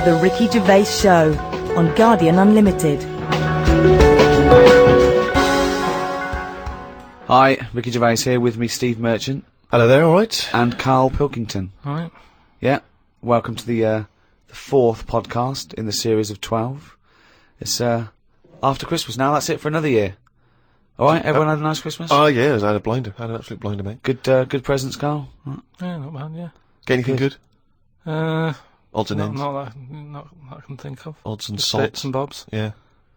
The Ricky Gervais Show on Guardian Unlimited. Hi, Ricky Gervais here, with me Steve Merchant. Hello there, alright? And Carl Pilkington. Alright. Yeah, welcome to the fourth podcast in the series of 12. It's after Christmas now, that's it for another year. Alright, everyone had a nice Christmas? Oh yeah, I had an absolute blinder, mate. Good presents, Carl? Yeah, not bad, yeah. Get anything good? Odds and ends? Not that I can think of. Odds and Just sods? bits and bobs. Yeah.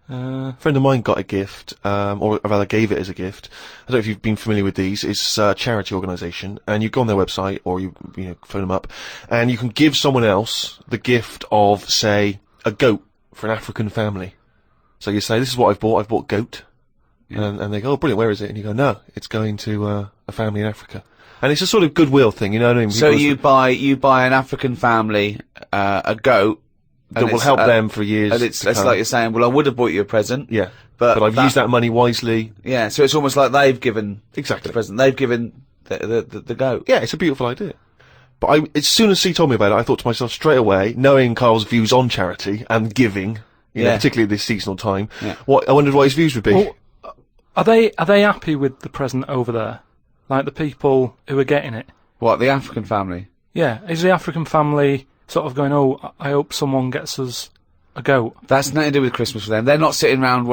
A friend of mine got a gift, or rather gave it as a gift. I don't know if you've been familiar with these. It's a charity organisation, and you go on their website, or you phone them up, and you can give someone else the gift of, say, a goat for an African family. So you say, this is what I've bought goat. Yeah. And they go, oh brilliant, where is it? And you go, no, it's going to a family in Africa. And it's a sort of goodwill thing, you know what I mean? So you buy an African family a goat, that will help them for years. And it's like you're saying, well, I would have bought you a present. Yeah. But I've used that money wisely. Yeah, so it's almost like they've given exactly the present. They've given the goat. Yeah, it's a beautiful idea. But as soon as he told me about it, I thought to myself straight away, knowing Carl's views on charity and giving, you know, particularly at this seasonal time, I wondered what his views would be. Well, are they happy with the present over there? Like the people who are getting it? What, the African family? Yeah. Is the African family sort of going, oh, I hope someone gets us a goat? That's nothing to do with Christmas for them. They're not sitting around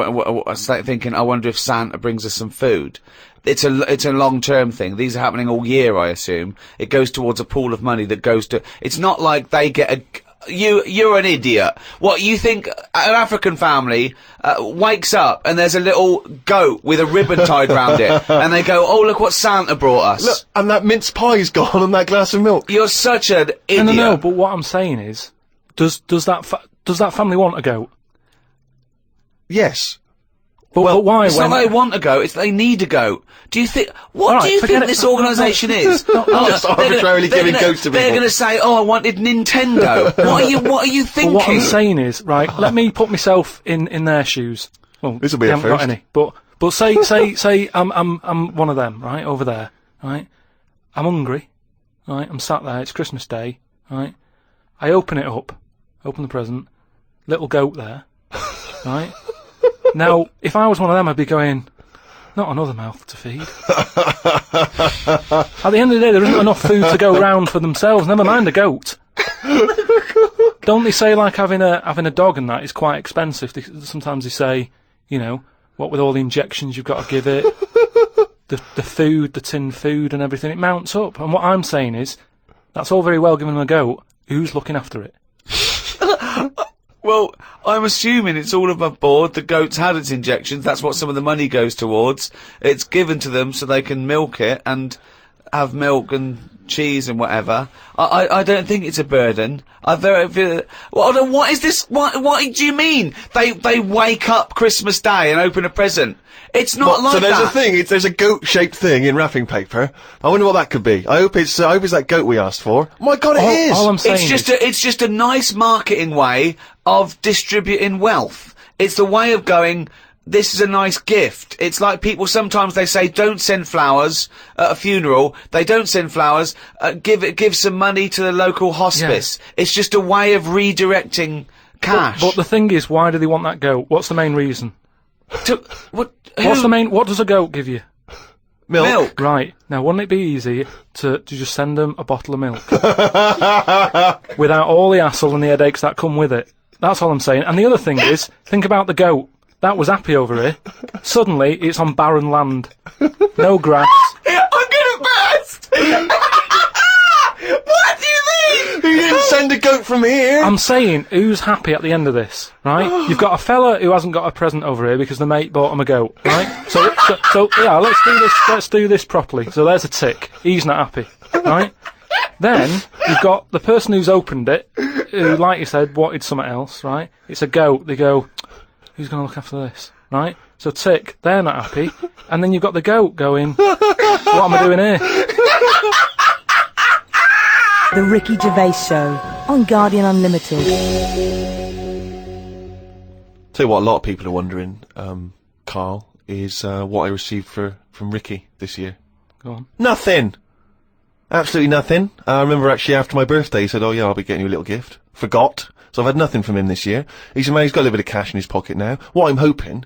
thinking, I wonder if Santa brings us some food. It's a long-term thing. These are happening all year, I assume. It goes towards a pool of money that goes to... It's not like they get You're an idiot. What, you think an African family wakes up and there's a little goat with a ribbon tied round it, and they go, oh, look what Santa brought us. Look, and that mince pie's gone on that glass of milk. You're such an idiot. No, but what I'm saying is, does that family want a goat? Yes. But why? It's not they want a goat, it's they need a goat. Do you think... What do you think this organisation is? Just arbitrarily giving goats to people. They're going to say, oh, I wanted Nintendo. What are you thinking? Well, what I'm saying is, right, let me put myself in their shoes. Well, this'll be a haven't first. got any. But say I'm one of them, right, over there, right? I'm hungry, right? I'm sat there, it's Christmas Day, right? I open it up, open the present, little goat there, right? Now, if I was one of them, I'd be going, not another mouth to feed. At the end of the day, there isn't enough food to go round for themselves, never mind a goat. Don't they say, like, having a dog and that is quite expensive? Sometimes they say, you know, what with all the injections you've got to give it, the food, the tinned food and everything, it mounts up. And what I'm saying is, that's all very well giving them a goat, who's looking after it? Well, I'm assuming it's all above board. The goat's had its injections. That's what some of the money goes towards. It's given to them so they can milk it and have milk and cheese and whatever. I don't think it's a burden. What is this? What do you mean? They wake up Christmas Day and open a present. It's not like that. So there's a thing. There's a goat-shaped thing in wrapping paper. I wonder what that could be. I hope it's that goat we asked for. Oh my God, it is. All I'm saying it's just a nice marketing way of distributing wealth. It's the way of going, this is a nice gift. It's like people sometimes they say, don't send flowers at a funeral. They don't send flowers. Give some money to the local hospice. Yeah. It's just a way of redirecting cash. But the thing is, why do they want that goat? What's the main reason? What does a goat give you? Milk. Right. Now, wouldn't it be easy to just send them a bottle of milk? Without all the hassle and the headaches that come with it. That's all I'm saying. And the other thing is, think about the goat. That was happy over here. Suddenly, it's on barren land. No grass. I'm gonna burst! What do you mean? You didn't send a goat from here. I'm saying, who's happy at the end of this, right? You've got a fella who hasn't got a present over here because the mate bought him a goat, right? So yeah, let's do this properly. So there's a tick. He's not happy, right? Then, you've got the person who's opened it, who, like you said, wanted something else, right? It's a goat. They go, who's going to look after this, right? So tick, they're not happy. And then you've got the goat going, what am I doing here? The Ricky Gervais Show on Guardian Unlimited. Tell you what, a lot of people are wondering, Carl, is what I received from Ricky this year. Go on. Nothing! Absolutely nothing. I remember actually after my birthday he said, oh yeah, I'll be getting you a little gift. Forgot. So I've had nothing from him this year. He's a man, he's got a little bit of cash in his pocket now. What I'm hoping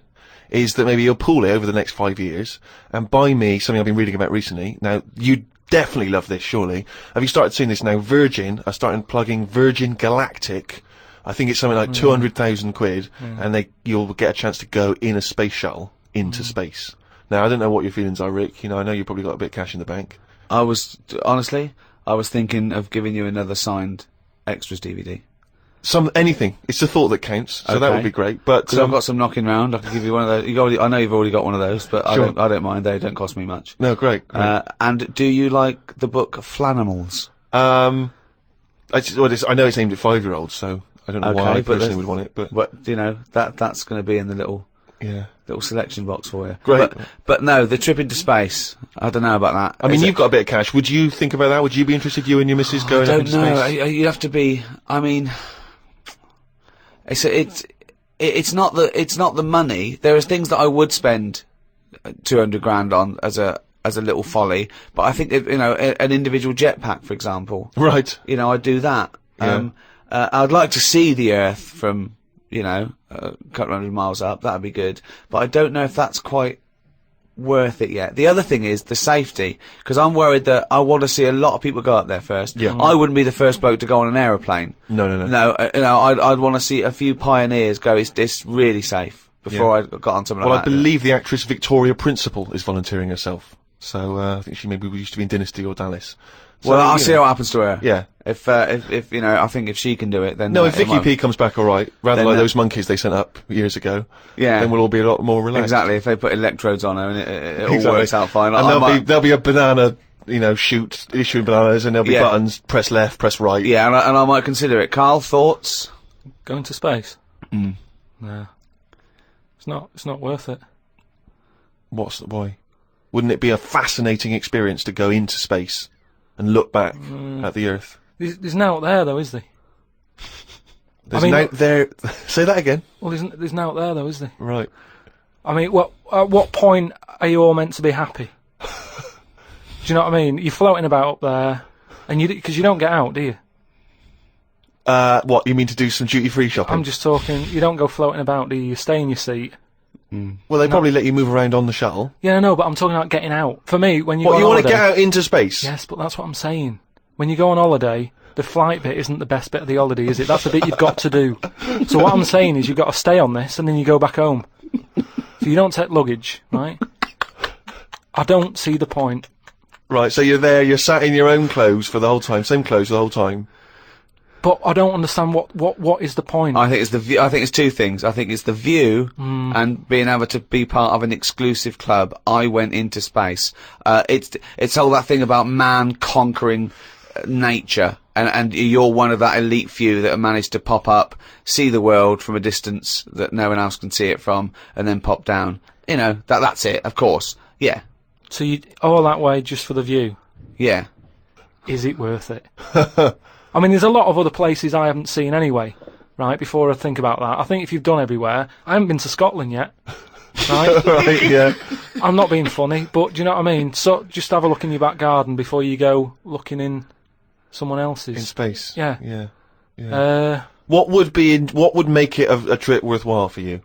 is that maybe he'll pool it over the next 5 years and buy me something I've been reading about recently. Now, you definitely love this, surely. Have you started seeing this now? Virgin are starting plugging Virgin Galactic. I think it's something like 200,000 quid, and you'll get a chance to go in a space shuttle into space. Now, I don't know what your feelings are, Rick. You know, I know you've probably got a bit of cash in the bank. I was thinking of giving you another signed extras DVD. Anything. It's the thought that counts, so that would be great. But because I've got some knocking round, I can give you one of those. I know you've already got one of those, but Sure. I don't mind. They don't cost me much. No, great. And do you like the book Flanimals? I know it's aimed at 5-year-olds, so I don't know why I personally would want it, but you know that's going to be in the little selection box for you. Great. But no, the trip into space. I don't know about that. I mean, you've got a bit of cash. Would you think about that? Would you be interested, you and your missus, going up into I space? don't know. You have to be. I mean, it's not the money. There are things that I would spend 200 grand on as a little folly, but I think an individual jetpack, for example. Right. I'd do that. Yeah. I'd like to see the Earth from a couple hundred miles up. That'd be good, but I don't know if that's quite worth it yet. The other thing is the safety, because I'm worried that I want to see a lot of people go up there first. Yeah. I wouldn't be the first bloke to go on an aeroplane. No. I'd want to see a few pioneers go. It's really safe before I got on something Well, like that. I believe the actress Victoria Principal is volunteering herself. So I think she maybe used to be in Dynasty or Dallas. So, Well, I'll see what happens to her. Yeah. If I think if she can do it, then No, if it Vicky might- P comes back all right, rather Then, like those monkeys they sent up years ago, Yeah. then we'll all be a lot more relaxed. Exactly. If they put electrodes on her and it all Exactly. works out fine. And I there'll be a banana, chute issuing bananas, and there'll be Yeah. buttons. Press left, press right. yeah, and I might consider it. Carl, thoughts? Going to space? No. It's not worth it. Why? Wouldn't it be a fascinating experience to go into space and look back at the Earth? There's now out there, though, is there? There's I mean- no there. Say that again. Well, there's now out there, though, is there? Right. I mean, at what point are you all meant to be happy? Do you know what I mean? You're floating about up there, and because you don't get out, do you? What you mean to do some duty-free shopping? I'm just talking. You don't go floating about, do you? You stay in your seat. Well, they probably let you move around on the shuttle. Yeah, I know, but I'm talking about getting out. For me, when you What, go on you want to holiday, get out into space? yes, but that's what I'm saying. When you go on holiday, the flight bit isn't the best bit of the holiday, is it? That's the bit you've got to do. So what I'm saying is you've got to stay on this, and then you go back home. So you don't take luggage, right? I don't see the point. Right, so you're there, you're sat in your own clothes for the whole time, same clothes the whole time. But I don't understand what is the point. I think it's the view. I think it's two things. I think it's the view and being able to be part of an exclusive club. I went into space. It's all that thing about man conquering nature, and you're one of that elite few that have managed to pop up, see the world from a distance that no one else can see it from, and then pop down. That's it. Of course, yeah, So you all that way just for the view? yeah. Is it worth it? I mean, there's a lot of other places I haven't seen anyway, right, before I think about that. I think if you've done everywhere, I haven't been to Scotland yet, right? Right, yeah. I'm not being funny, but do you know what I mean? So just have a look in your back garden before you go looking in someone else's. In space. Yeah. Yeah. What would make it a trip worthwhile for you?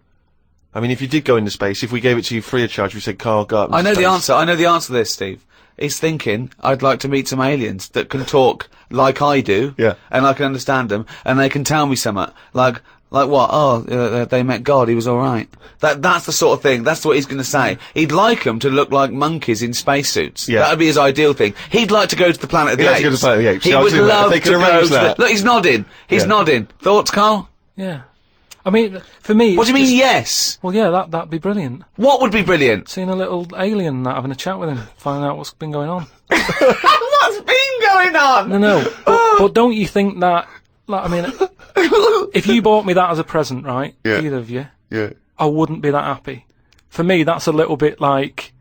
I mean, if you did go into space, if we gave it to you free of charge, we said, Carl, go up into I know space. the answer. I know the answer to this, Steve. He's thinking, I'd like to meet some aliens that can talk like I do, Yeah. and I can understand them, and they can tell me something. Like what? Oh, they met God, he was alright. That's the sort of thing, that's what he's gonna say. He'd like them to look like monkeys in spacesuits. Yeah. That'd be his ideal thing. He'd like to go to the Planet of the He'd Apes. like to go to the Planet of the Apes. He Yeah, would absolutely. If love they to could go arrange to that. Look, he's nodding. He's Yeah. nodding. Thoughts, Carl? Yeah. I mean, for me... What do you it's mean, just- yes? Well, yeah, that'd be brilliant. What would be brilliant? Seeing a little alien and that, having a chat with him, finding out what's been going on. What's been going on? No, but don't you think that... Like, I mean, if you bought me that as a present, right, Yeah. either of you, Yeah. I wouldn't be that happy. For me, that's a little bit like...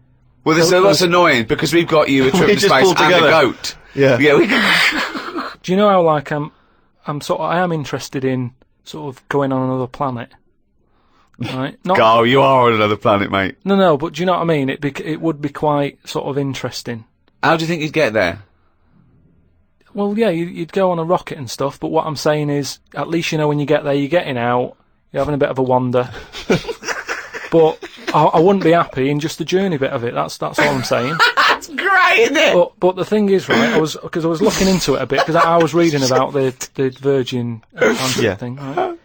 Well, that's annoying because we've got you a trip We to just space pulled and together. a goat. Yeah. Yeah. Do you know how, like, I am interested in sort of going on another planet, right? Not, Carl, you are on another planet, mate. no, but do you know what I mean? It would be quite sort of interesting. How do you think you'd get there? Well, yeah, you'd go on a rocket and stuff, but what I'm saying is, at least you know when you get there, you're getting out, you're having a bit of a wander. But I wouldn't be happy in just the journey bit of it. That's all I'm saying. That's great, isn't it? But the thing is, right? I was looking into it a bit because I was reading about the Virgin Atlantic thing, right?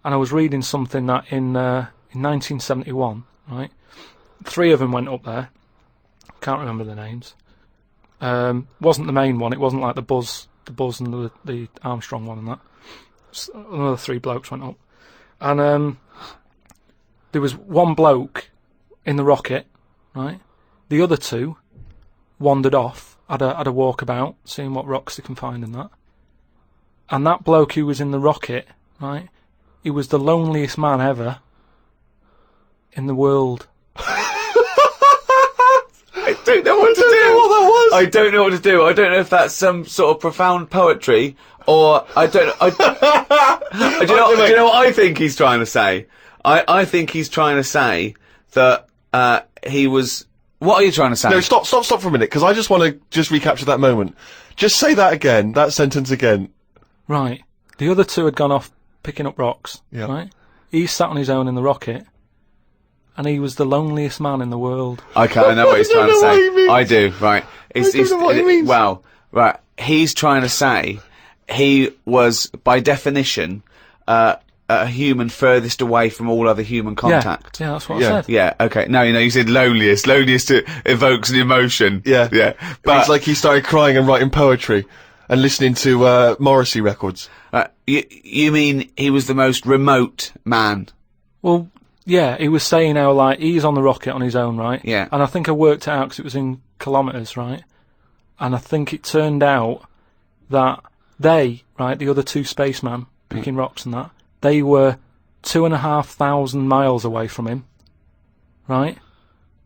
And I was reading something that in 1971, right? 3 of them went up there. Can't remember the names. Wasn't the main one. It wasn't like the Buzz and the Armstrong one and that. Just another 3 blokes went up, and there was one bloke in the rocket, right? The other 2 wandered off, had a walkabout, seeing what rocks they can find and that. And that bloke who was in the rocket, right? He was the loneliest man ever in the world. I don't know what to do. I don't know what to do. I don't know if that's some sort of profound poetry, or I don't. Do you know what I think he's trying to say? I think he's trying to say that he was. What are you trying to say? No, stop for a minute, because I just want to just recapture that moment. Just say that again, that sentence again. Right. The other 2 had gone off picking up rocks. Yeah. Right. He sat on his own in the rocket, and he was the loneliest man in the world. Okay, I know what he's trying to what he say. means. I do. Right. I don't know what he means. Well, right. He's trying to say he was, by definition, a human furthest away from all other human contact. Yeah, that's what I said. Yeah, okay. No, you said loneliest. Loneliest evokes an emotion. Yeah. Yeah. But it's like he started crying and writing poetry and listening to Morrissey records. You mean he was the most remote man? Well, yeah, he was saying how, like, he's on the rocket on his own, right? Yeah. And I think I worked it out because it was in kilometres, right? And I think it turned out that they, right, the other 2 spacemen picking rocks and that, they were 2,500 miles away from him, right?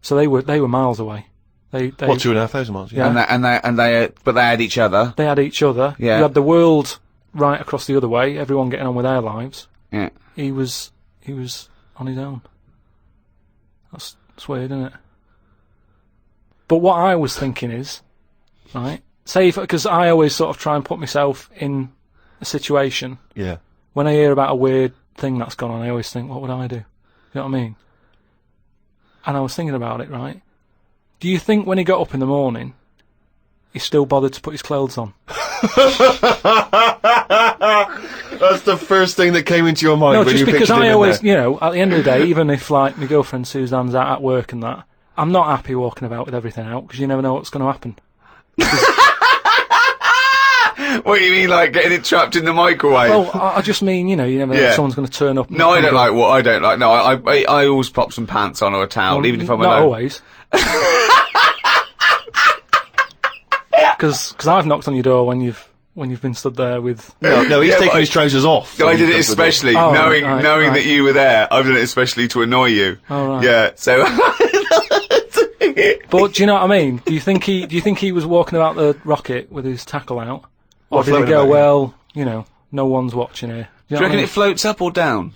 So they were miles away. They 2,500 miles? Yeah. But they had each other. They had each other. Yeah. You had the world right across the other way. Everyone getting on with their lives. Yeah. He was on his own. That's weird, isn't it? But what I was thinking is, right? Say, because I always sort of try and put myself in a situation. Yeah. When I hear about a weird thing that's gone on, I always think, what would I do? You know what I mean? And I was thinking about it, right? Do you think when he got up in the morning, he still bothered to put his clothes on? That's the first thing that came into your mind. No, when just you because pictured him I in always, there. you know, at the end of the day, even if, like, my girlfriend Suzanne's out at work and that, I'm not happy walking about with everything out, because you never know what's going to happen. What do you mean, like getting it trapped in the microwave? Well, I just mean, you know, you never know if someone's going to turn up. No, I don't like what I don't like. No, I always pop some pants on or a towel, even if I'm not alone. always. Because I've knocked on your door when you've been stood there with. No, he's taking his trousers off. I did it especially knowing that you were there. I've done it especially to annoy you. Oh, right. Yeah, so. But do you know what I mean? Do you think he was walking about the rocket with his tackle out, or did he floating go, about, well, you know, no one's watching here? Do you reckon it floats up or down?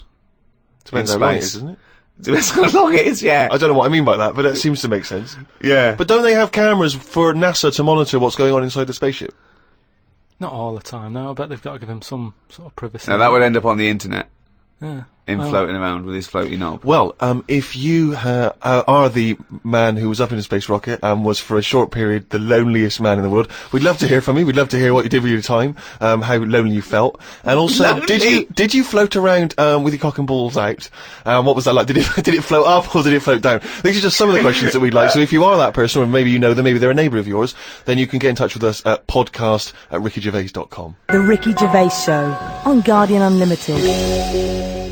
Depends in how long it space. is, doesn't it? Depends how long it is, yeah. I don't know what I mean by that, but it seems to make sense. Yeah. But don't they have cameras for NASA to monitor what's going on inside the spaceship? Not all the time, no. I bet they've got to give him some sort of privacy. No, that would end up on the internet. Yeah. Him floating around with his floaty knob. Well, if you are the man who was up in a space rocket and was for a short period the loneliest man in the world, we'd love to hear from you. We'd love to hear what you did with your time, how lonely you felt, and also Lonely? did you float around with your cock and balls out? What was that like? Did it float up or did it float down? These are just some of the questions that we'd like. So if you are that person, or maybe you know them, maybe they're a neighbour of yours, then you can get in touch with us at podcast@rickygervais.com. The Ricky Gervais Show on Guardian Unlimited.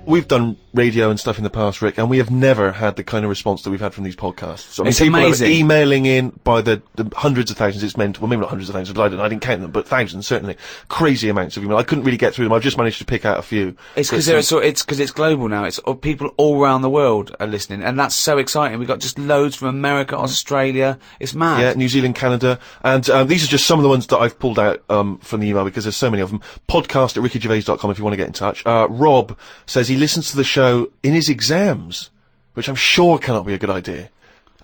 We've done radio and stuff in the past, Rick, and we have never had the kind of response that we've had from these podcasts. So, I mean, It's people amazing. are emailing in by the hundreds of thousands. It's meant, well, maybe not hundreds of thousands, I didn't count them, but thousands, certainly. Crazy amounts of email. I couldn't really get through them. I've just managed to pick out a few. It's because it's global now. It's people all around the world are listening, and that's so exciting. We've got just loads from America, Australia. It's mad. Yeah, New Zealand, Canada, and these are just some of the ones that I've pulled out from the email because there's so many of them. Podcast@rickygervais.com if you want to get in touch. Rob says he listens to the show in his exams, which I'm sure cannot be a good idea.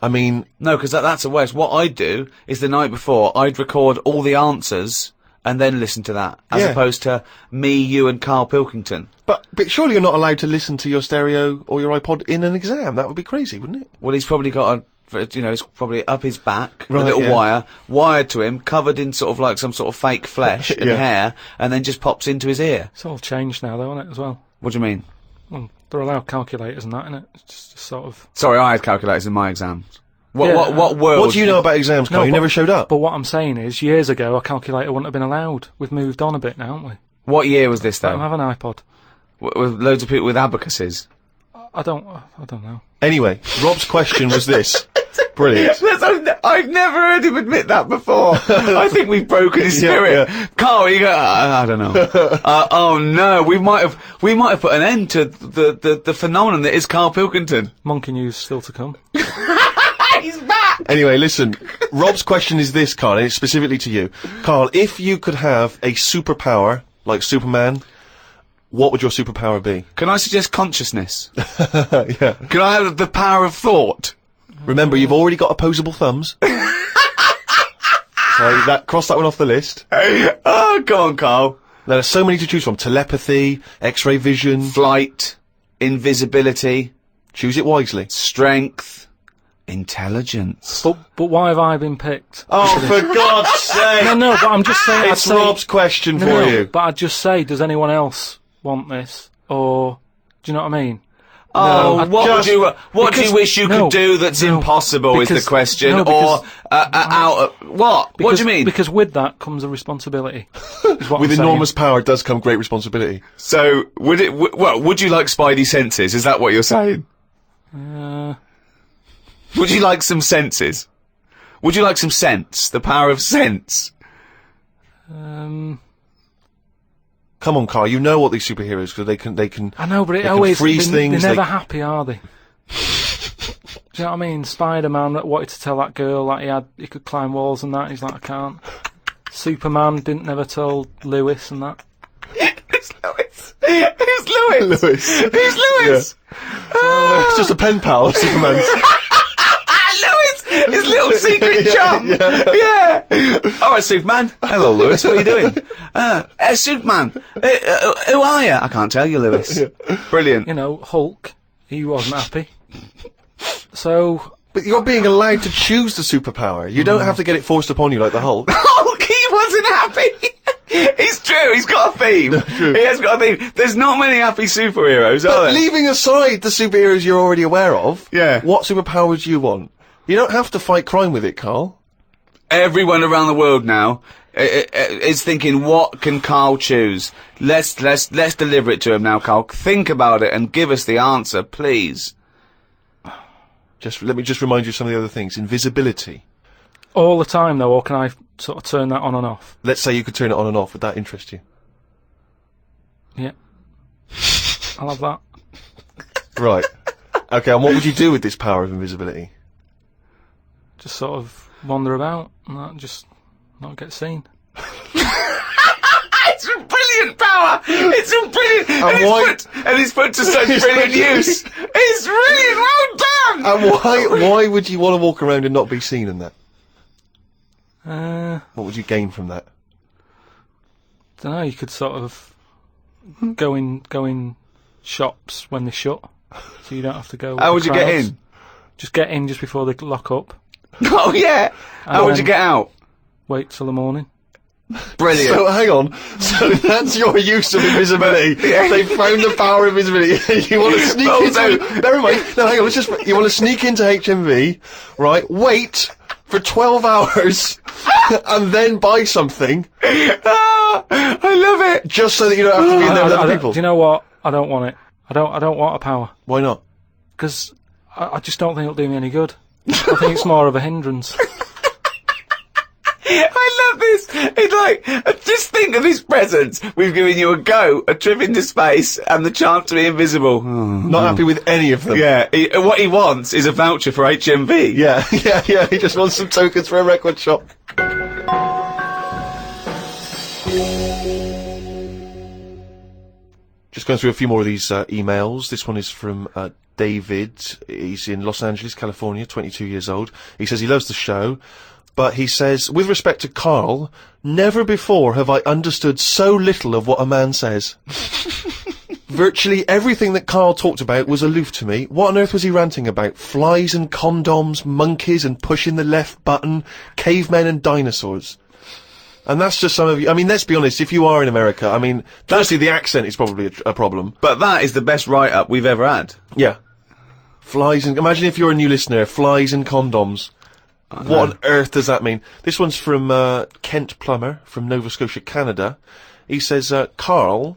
I mean, No, because that's a waste. What I'd do is the night before, I'd record all the answers and then listen to that, as Yeah. opposed to me, you, and Carl Pilkington. but surely you're not allowed to listen to your stereo or your iPod in an exam. That would be crazy, wouldn't it? Well, he's probably got it's probably up his back, a Right, little yeah. wire, wired to him, covered in sort of like some sort of fake flesh and Yeah. hair, and then just pops into his ear. It's all changed now, though, isn't it, as well? What do you mean? Well, they're allowed calculators and that, isn't it? It's just sort of... Sorry, I had calculators in my exams. What Yeah. what world? What do you know about exams, Carl? No, You but- never showed up. But what I'm saying is, years ago, a calculator wouldn't have been allowed. We've moved on a bit now, haven't we? What year was this I don't though? have an iPod. With loads of people with abacuses. I don't know. Anyway, Rob's question was this. Brilliant. I've never heard him admit that before. I think we've broken his spirit. Yeah. Carl, you go. I don't know. Oh no, we might have put an end to the phenomenon that is Carl Pilkington. Monkey news still to come. He's back. Anyway, listen. Rob's question is this, Carl, and it's specifically to you. Carl, if you could have a superpower, like Superman, what would your superpower be? Can I suggest consciousness? Yeah. Can I have the power of thought? Remember, you've already got opposable thumbs. So cross that one off the list. Oh, go on, Carl. There are so many to choose from. Telepathy, X-ray vision. Flight, invisibility, Choose it wisely. strength, intelligence. But why have I been picked? Oh, for God's sake! No, but I'm just saying. It's I'd say, Rob's question no, for no, you. But I'd just say, does anyone else want this? Or do you know what I mean? Oh, No, what just- do you because- wish you no, could do that's no, impossible is the because- question, no, because- what? What do you mean? Because with that comes a responsibility. Is what With I'm saying. enormous power does come great responsibility. So would it? Would you like spidey senses? Is that what you're saying? Would you like some senses? Would you like some sense? The power of sense. Come on, Carl. You know what these superheroes because they can. I know, but they it can always freeze they're things. never they- happy, are they? Do you know what I mean? Spider-Man wanted to tell that girl that he could climb walls and that. He's like, I can't. Superman didn't never tell Lewis and that. Who's Lewis? Who's Lewis? Lewis. Who's Lewis? It's just a pen pal of Superman's. Lewis, his little secret chum. Yeah. All right, Superman. Hello, Lewis. What are you doing? Superman. Who are you? I can't tell you, Lewis. Brilliant. You know, Hulk, he wasn't happy. So, But you're being allowed to choose the superpower. You don't have to get it forced upon you like the Hulk. Hulk, he wasn't happy. It's true. He's got a theme. He has got a theme. There's not many happy superheroes, are But there? leaving aside the superheroes you're already aware of, Yeah. what superpower do you want? You don't have to fight crime with it, Carl. Everyone around the world now is thinking, what can Carl choose? Let's deliver it to him now, Carl. Think about it and give us the answer, please. Let me just remind you of some of the other things. Invisibility. all the time though, or can I sort of turn that on and off? Let's say you could turn it on and off. Would that interest you? Yeah. I'll have that. Right. Okay, and what would you do with this power of invisibility? Just sort of wander about and that, just not get seen. It's a brilliant power. It's a brilliant, and it's put to such brilliant use. It's brilliant. Well done. And why would you want to walk around and not be seen in that? What would you gain from that? Don't know. You could sort of go in shops when they shut, so you don't have to go. How with would the you get crowds. in? Just get in just before they lock up. Oh yeah. How would you get out? Wait till the morning. Brilliant. So hang on. So that's your use of invisibility. They found the power of invisibility. You want to sneak into. Never mind. No, hang on. You want to sneak into HMV, right? Wait for 12 hours, and then buy something. Ah, I love it. Just so that you don't have to be in there with other people. Do you know what? I don't want it. I don't want a power Why not? because I just don't think it'll do me any good. I think it's more of a hindrance. I love this. It's like, just think of his presents. We've given you a go, a trip into space, and the chance to be invisible. Not happy with any of them. Yeah, what he wants is a voucher for HMV. Yeah. He just wants some tokens for a record shop. Just Just going through a few more of these emails. This one is from David. He's in Los Angeles, California, 22 years old. He says he loves the show, but he says, with respect to Carl, never before have I understood so little of what a man says. Virtually everything that Carl talked about was aloof to me. What on earth was he ranting about? Flies and condoms, monkeys and pushing the left button, cavemen and dinosaurs. And that's just some of you. I mean, let's be honest, if you are in America, I mean, firstly, the accent is probably a problem. But that is the best write-up we've ever had. Yeah. Flies and... Imagine if you're a new listener, flies and condoms. What on earth does that mean? This one's from Kent Plummer from Nova Scotia, Canada. He says, Carl,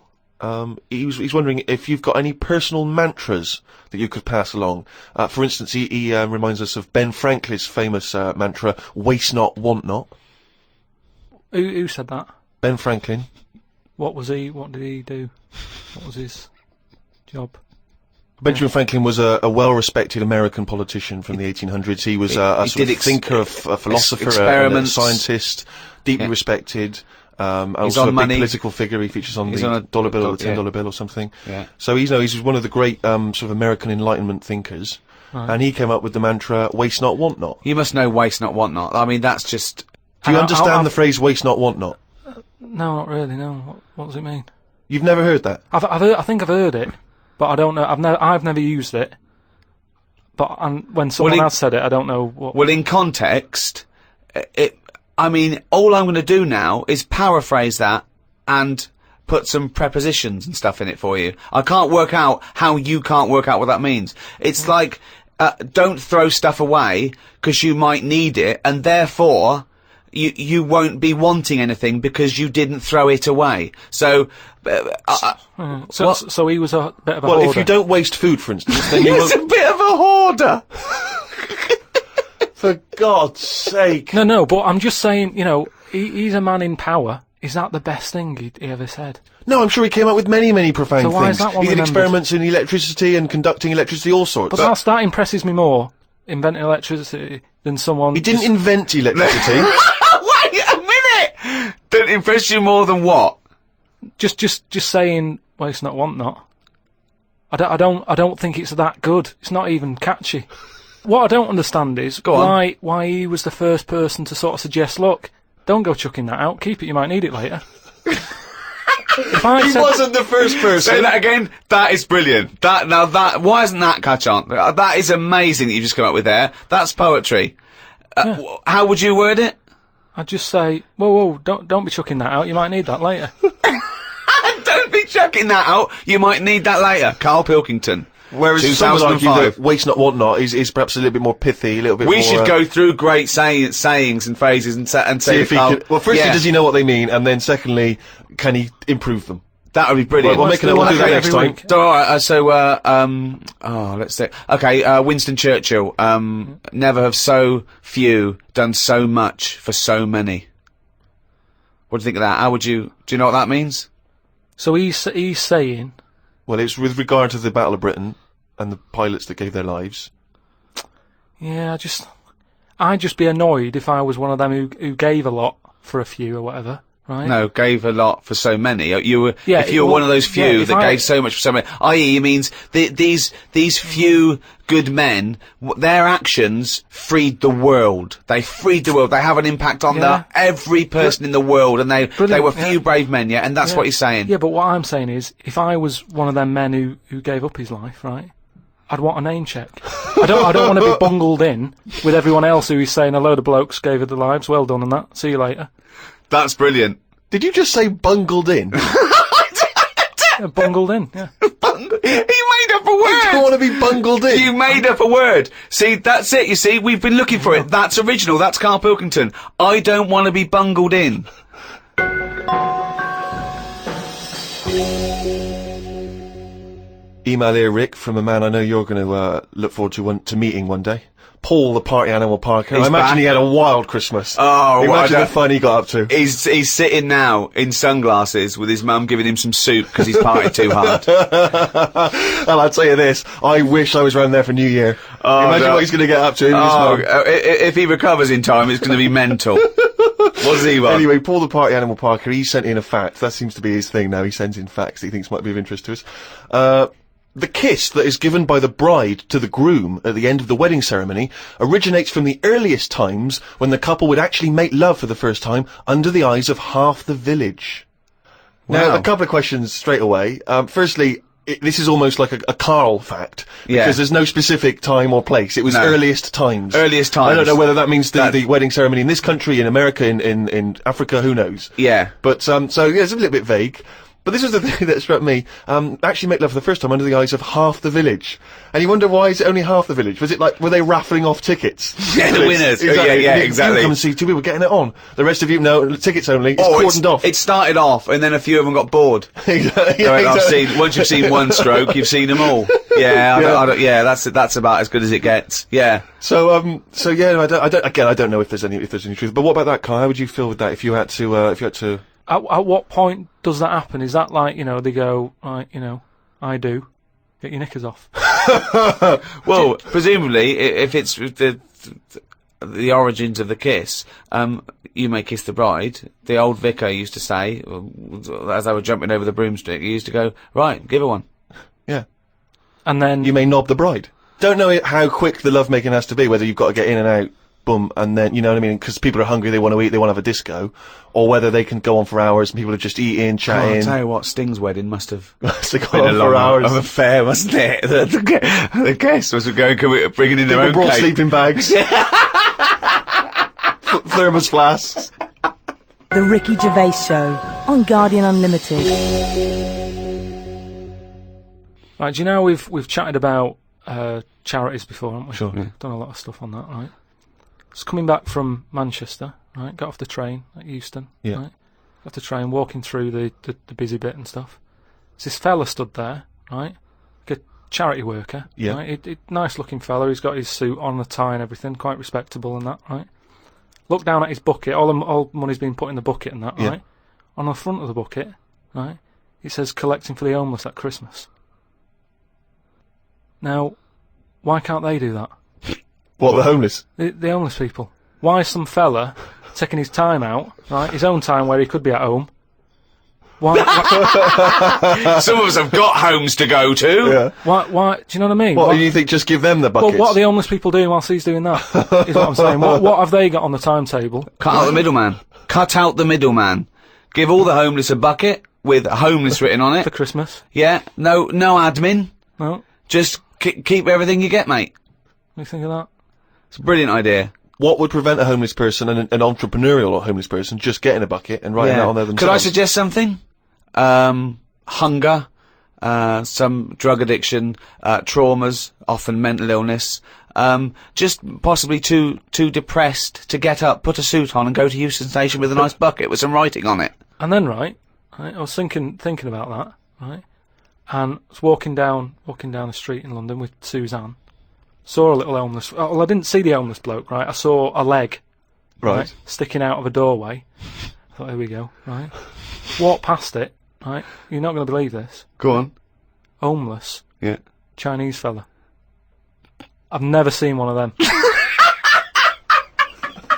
he's wondering if you've got any personal mantras that you could pass along. For instance, he reminds us of Ben Franklin's famous mantra, waste not, want not. Who said that? Ben Franklin. What did he do? What was his job? Benjamin Franklin was a well-respected American politician from the 1800s. He was a sort of thinker, a philosopher, a scientist, deeply respected. Also a big political figure. He features on the dollar bill or the $10 bill or something. Yeah. So he's one of the great sort of American Enlightenment thinkers. Right. And he came up with the mantra, waste not, want not. You must know waste not, want not. I mean, that's just... Do you understand the phrase waste not, want not? No, not really, no. What does it mean? You've never heard that? I think I've heard it, but I don't know. I've never used it. But when someone else said it, I don't know what... Well, in context, I mean, all I'm going to do now is paraphrase that and put some prepositions and stuff in it for you. I can't work out how you can't work out what that means. It's like, don't throw stuff away because you might need it, and therefore... You won't be wanting anything because you didn't throw it away. So he was a bit of a hoarder. Well, if you don't waste food, for instance, then you He's a bit of a hoarder. For God's sake. No, but I'm just saying, you know, he's a man in power. Is that the best thing he ever said? No, I'm sure he came up with many, many profound things. Why is that one he did experiments in electricity and conducting electricity, all sorts. But that impresses me more, inventing electricity, than someone... He didn't invent electricity. Wait a minute! Don't impress you more than what? Just saying, waste not, want not. I don't think it's that good. It's not even catchy. What I don't understand is why he was the first person to sort of suggest, look, don't go chucking that out, keep it, you might need it later. He wasn't the first person. Say that again. That is brilliant. Why isn't that catch on? That is amazing that you just come up with there. That's poetry. How would you word it? I'd just say, whoa, don't be chucking that out, you might need that later. Don't be chucking that out, you might need that later. Carl Pilkington. Whereas some would argue that waste not, want not is perhaps a little bit more pithy, a little bit more... We should go through great sayings and phrases and say if he could, well, firstly, does he know what they mean? And then secondly, can he improve them? That would be brilliant. We'll do that next time. So, alright, let's see. Okay, Winston Churchill. Never have so few done so much for so many. What do you think of that? Do you know what that means? So he's saying... Well, it's with regard to the Battle of Britain and the pilots that gave their lives. Yeah, I'd just be annoyed if I was one of them who gave a lot for a few or whatever. Right? No, gave a lot for so many. If you were one of those few that gave so much for so many, i.e., it means these few good men, their actions freed the world. They freed the world. They have an impact on every person in the world, and they were few brave men, and that's what he's saying. Yeah, but what I'm saying is, if I was one of them men who gave up his life, right, I'd want a name check. I don't want to be bungled in with everyone else who is saying a load of blokes gave their lives. Well done on that. See you later. That's brilliant. Did you just say bungled in? Bungled in, yeah. You made up a word! You don't want to be bungled in. You made up a word. See, that's it, you see, we've been looking for it. That's original, that's Carl Pilkington. I don't want to be bungled in. Email here, Rick, from a man I know you're going to look forward to meeting one day. Paul, the party animal Parker. I imagine he had a wild Christmas. Oh, imagine the fun he got up to. He's sitting now in sunglasses with his mum giving him some soup because he's partied too hard. Well, I'll tell you this, I wish I was round there for New Year. Imagine what he's going to get up to. If he recovers in time, it's going to be mental. What's he want? Anyway, Paul the Party Animal Parker, he sent in a fact. That seems to be his thing now. He sends in facts that he thinks might be of interest to us. The kiss that is given by the bride to the groom at the end of the wedding ceremony originates from the earliest times when the couple would actually make love for the first time under the eyes of half the village. Now, Wow. a couple of questions straight away. Firstly, this is almost like a Carl fact, Yeah. because there's no specific time or place. It was No. earliest times. Earliest times. I don't know whether that means the wedding ceremony in this country, in America, in Africa, who knows? Yeah. But, so, yeah, it's a little bit vague. But this was the thing that struck me. Actually make love for the first time under the eyes of half the village. And you wonder, why is it only half the village? Was it like, were they raffling off tickets? Yeah, the winners. Exactly. Yeah, You exactly. come and see two people getting it on. The rest of you, no, tickets only. It's Or cordoned off. it started off, and then a few of them got bored. Exactly. Right, Yeah, I've exactly. seen, once you've seen one stroke, you've seen them all. Yeah, yeah, that's about as good as it gets. Yeah. So yeah, I don't know if there's any truth. But what about that, Kai? How would you feel with that if you had to? At what point does that happen? Is that like, they go, like, I do. Get your knickers off. Well, presumably, if it's the origins of the kiss, you may kiss the bride. The old vicar used to say, as they were jumping over the broomstick, he used to go, right, give her one. Yeah. And then You may knob the bride. Don't know how quick the lovemaking has to be, whether you've got to get in and out, boom, and then, you know what I mean, because people are hungry, they want to eat, they want to have a disco, or whether they can go on for hours and people are just eating, I'll chatting. tell you what, Sting's wedding must have So go been on a for long hours. of affair, wasn't it? The guests was going, bringing in their People own brought cake. sleeping bags. Thermos flasks. The Ricky Gervais Show on Guardian Unlimited. Right, do you know we've chatted about charities before, haven't we? Sure. Yeah. Done a lot of stuff on that, right? Just coming back from Manchester, right? Got off the train at Euston, Yeah. right? Got off the train, walking through the busy bit and stuff. There's this fella stood there, right? Like a charity worker, Yeah. right? Nice looking fella. He's got his suit on, the tie and everything, quite respectable and that, right? Look down at his bucket. All the money's been put in the bucket and that, Yeah. right? On the front of the bucket, right? It says collecting for the homeless at Christmas. Now, why can't they do that? What, the homeless? The homeless people. Why is some fella taking his time out, right? His own time where he could be at home. Why? Some of us have got homes to go to. Yeah. Why? Do you know what I mean? What, Why- you think just give them the well, buckets? what are the homeless people doing whilst he's doing that? Is what I'm saying. What have they got on the timetable? Cut out the middleman. Cut out the middleman. Give all the homeless a bucket with homeless written on For it. Christmas? Yeah. No admin. No? Just keep everything you get, mate. What do you think of that? It's a brilliant idea. What would prevent a homeless person and an entrepreneurial homeless person just getting a bucket and writing that on there themselves? Could I suggest something? Hunger, some drug addiction, traumas, often mental illness. Just possibly too depressed to get up, put a suit on, and go to Euston Station with a nice bucket with some writing on it. And then, right, I was thinking about that, right, and I was walking down the street in London with Suzanne. Saw a little homeless. Well, I didn't see the homeless bloke, right. I saw a leg, Right. sticking out of a doorway. I thought, here we go, right. Walked past it, right. You're not going to believe this. Go on. Homeless Yeah. Chinese fella. I've never seen one of them.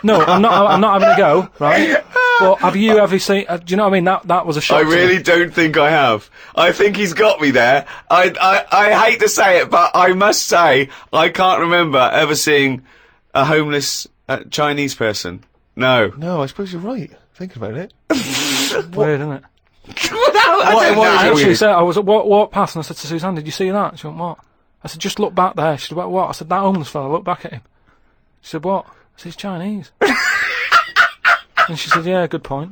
No, I'm not having a go, right? But have you ever seen? Do you know what I mean? That was a shock. I to me. really don't think I have. I think he's got me there. I hate to say it, but I must say I can't remember ever seeing a homeless Chinese person. No. No, I suppose you're right. Thinking about it. Weird, isn't it? I Actually, said I was walked past and I said to Suzanne, "Did you see that?" She went, "What?" I said, "Just look back there." She said, "What?" I said, "That homeless fella. Look back at him." She said, "What?" I said, "He's Chinese." And she said, "Yeah, good point."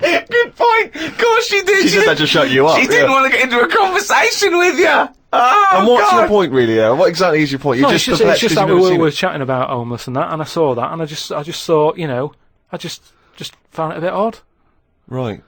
Good point. Of course she did. She just had to shut you up. She didn't yeah. want to get into a conversation with you. Oh, And what's God. your point, really? What exactly is your point? You're No, just it's perplexed just 'cause that you've we never were seen chatting about homeless and that, and I saw that, and I just thought, I just found it a bit odd. it. Right.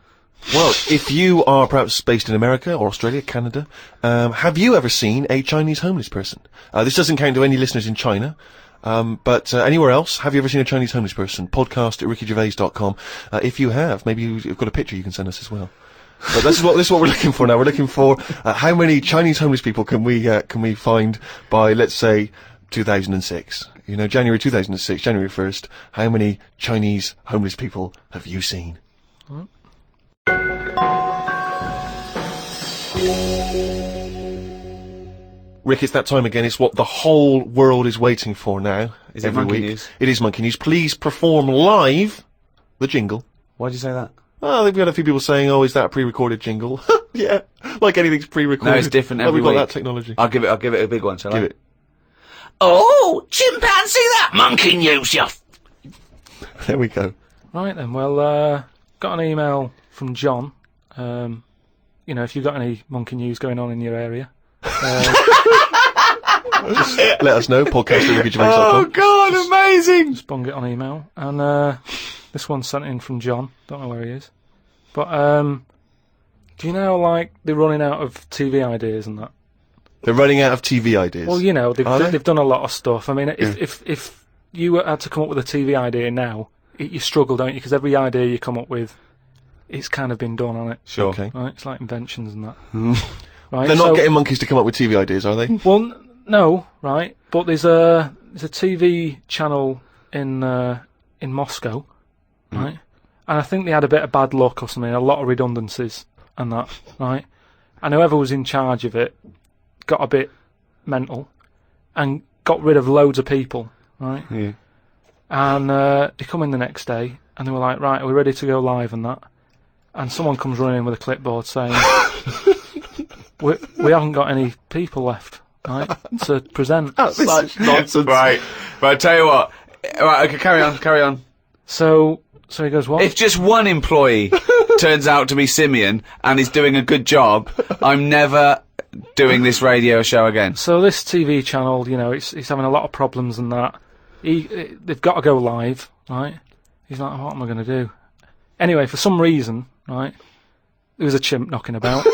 Well, if you are perhaps based in America or Australia, Canada, have you ever seen a Chinese homeless person? This doesn't count to any listeners in China. But anywhere else, have you ever seen a Chinese homeless person? Podcast at rickygervais.com. If you have, maybe you've got a picture you can send us as well. But this is what we're looking for now. We're looking for how many Chinese homeless people can we find by, let's say, 2006. You know, January 2006, January 1st, how many Chinese homeless people have you seen? Rick, it's that time again. It's what the whole world is waiting for now. Is it every Monkey week. News? It is Monkey News. Please perform live the jingle. Why'd you say that? Oh, we've got a few people saying, "Oh, is that a pre-recorded jingle?" Yeah, like anything's pre-recorded. No, it's different Oh, every we've got week. that technology. I'll give it a big one, shall I? Give it. Oh, chimpanzee that Monkey News, you There we go. Right then, well, got an email from John. You know, if you've got any monkey news going on in your area, Let us know. Podcast@rickygervais.com. Oh God, amazing! just bung it on email. And this one's sent in from John. Don't know where he is. But do you know, like, they're running out of TV ideas and that? They're running out of TV ideas. Well, you know, Are they? they've done a lot of stuff. I mean, if you had to come up with a TV idea now, you struggle, don't you? Because every idea you come up with, it's kind of been done on it. Sure. Okay. Right? It's like inventions and that. Right? They're not So- getting monkeys to come up with TV ideas, are they? Well, no, right? But there's a TV channel in Moscow, right? And I think they had a bit of bad luck or something, a lot of redundancies and that, right? And whoever was in charge of it got a bit mental and got rid of loads of people, right? Yeah. And they come in the next day and they were like, right, are we ready to go live and that? And someone comes running in with a clipboard saying, we haven't got any people left, right, to present. Such nonsense. Right, tell you what. Right, okay, carry on. So he goes, what? If just one employee turns out to be Simeon and is doing a good job, I'm never doing this radio show again. So this TV channel, you know, it's having a lot of problems and that. They've got to go live, right? He's like, what am I going to do? Anyway, for some reason, right, there was a chimp knocking about.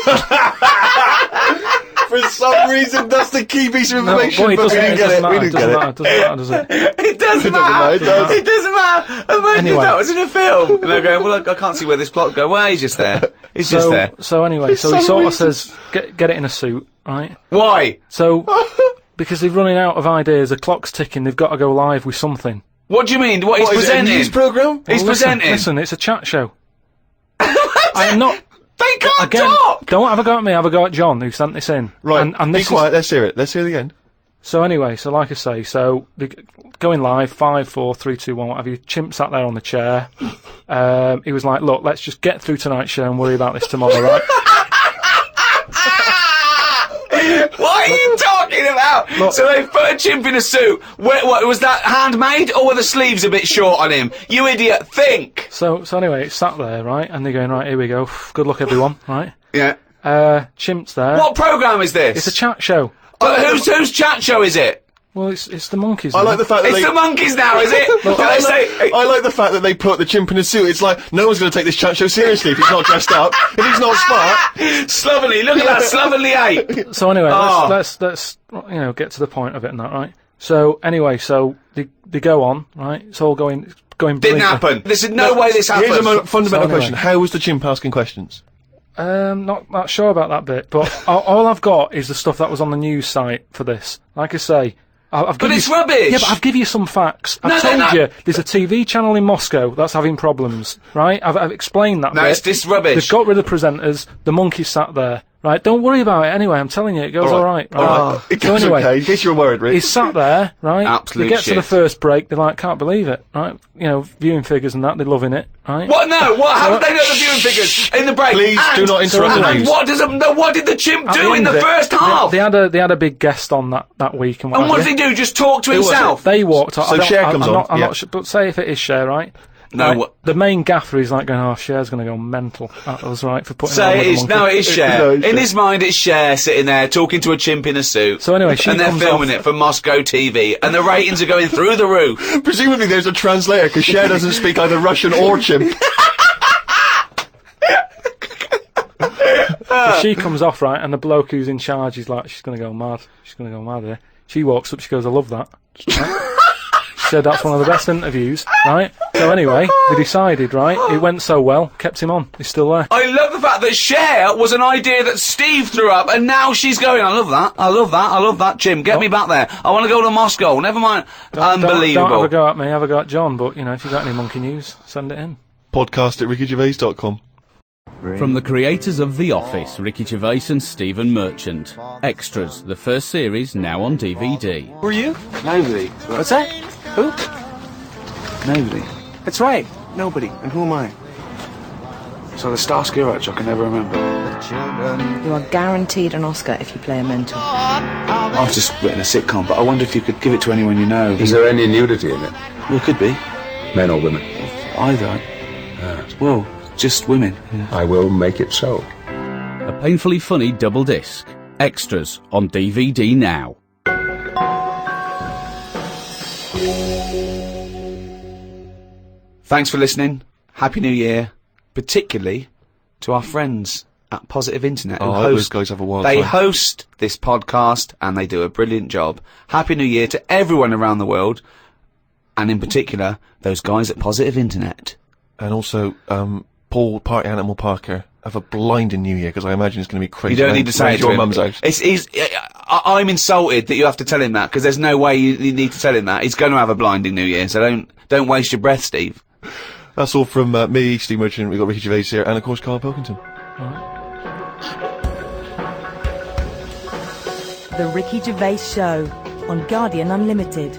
For some reason, that's the key piece of information, boy, but we didn't get it. We didn't get it. It doesn't matter, does it? It doesn't matter. It does. It doesn't matter. Imagine Anyway. if that was in a film. And they're going, well, I can't see where this plot go. Well, he's just there. He's just there. So anyway, so he sort of says, get it in a suit, right? Why? So, because they're running out of ideas, the clock's ticking, they've got to go live with something. What do you mean? What he's What, is it a presenting? news programme? He's Well, presenting. Listen, it's a chat show. I am not... They can't Again, talk. don't have a go at me, have a go at John, who sent this in. Right, And be this quiet, let's hear it. Let's hear it again. So anyway, so like I say, so going live, 5, 4, 3, 2, 1, what have you? Chimp sat there on the chair. He was like, look, let's just get through tonight's show and worry about this tomorrow, right? What are you talking about? Look. So they put a chimp in a suit. What was that handmade, or were the sleeves a bit short on him? You idiot! Think. So anyway, it's sat there, right? And they're going, right, here we go. Good luck, everyone, right? Yeah. Chimp's there. What programme is this? It's a chat show. Whose chat show is it? Well, it's the monkeys. I now. like the fact that It's the monkeys now, is it? Do they say? I like the fact that they put the chimp in a suit. It's like, no one's going to take this chat show seriously if he's not dressed up. If he's not smart. Slovenly, look at that slovenly ape. So anyway, Oh. let's get to the point of it and that, right? So anyway, so they go on, right? It's all going Didn't brilliantly. happen. There's no way this happened. Here's a fundamental So anyway. question. How was the chimp asking questions? Not sure about that bit, but all I've got is the stuff that was on the news site for this. Like I say, I've But given it's you, rubbish. Yeah, but I've given you some facts. No, I've no, told no. you there's a TV channel in Moscow that's having problems, right? I've explained that. No, bit. it's this rubbish. They've got rid of the presenters. The monkey sat there, right? Don't worry about it. Anyway, I'm telling you, it goes all right. It So goes anyway, okay. In case you were worried, Rick. he's sat there, right? Absolute They get to the shit. first break, they're like, can't believe it, right? You know, viewing figures and that, they're loving it, right? What? No. What? How did they know the viewing figures in the break? Please do not interrupt the And news. what did the chimp At do in end the of it, first half? They had a big guest on that week, and what And what have did you. he do? Just talk to was it? himself? They walked out. So Cher comes on, I'm yeah. not sure, but say if it is Cher, right? No, Right, what- the main gaffer is like going, "Oh, Cher's going to go mental." That was right for putting. Say on it with is. the No, monkey. it is Cher. No, it's In Cher. his mind, it's Cher sitting there talking to a chimp in a suit. So anyway, she and they're comes filming off- it for Moscow TV, and the ratings are going through the roof. Presumably there's a translator, because Cher doesn't speak either Russian or chimp. So she comes off, right, and the bloke who's in charge is like, "She's going to go mad. She's going to go mad here." She walks up. She goes, "I love that." Right? She said that's one of the best interviews, right? So anyway, they decided, right, it went so well, kept him on. He's still there. I love the fact that Cher was an idea that Steve threw up, and now she's going, I love that, I love that, I love that, Jim, get me back there. I want to go to Moscow, never mind. Unbelievable. Don't have a go at me, have a go at John, but, you know, if you've got any monkey news, send it in. podcast@rickygervais.com. From the creators of The Office, Ricky Gervais and Stephen Merchant. Extras, the first series, now on DVD. Who are you? Nobody. What's that? Who? Nobody. That's right. Nobody. And who am I? So the Starsky Hutch, I can never remember. You are guaranteed an Oscar if you play a mentor. I've just written a sitcom, but I wonder if you could give it to anyone you know. Is there any nudity in it? Well, it could be. Men or women? Either. Well, just women. I will make it so. A painfully funny double disc. Extras, on DVD now. Thanks for listening. Happy New Year. Particularly to our friends at Positive Internet. Oh, I hope those guys have a wild They time. host this podcast and they do a brilliant job. Happy New Year to everyone around the world. And in particular, those guys at Positive Internet. And also, Paul Party Animal Parker, have a blinding New Year, because I imagine it's going to be crazy. You don't need to say it to your him. mum's house. I'm insulted that you have to tell him that, because there's no way you need to tell him that. He's going to have a blinding New Year, so don't waste your breath, Steve. That's all from me, Steve Merchant. We've got Ricky Gervais here, and of course, Carl Pilkington. The Ricky Gervais Show on Guardian Unlimited.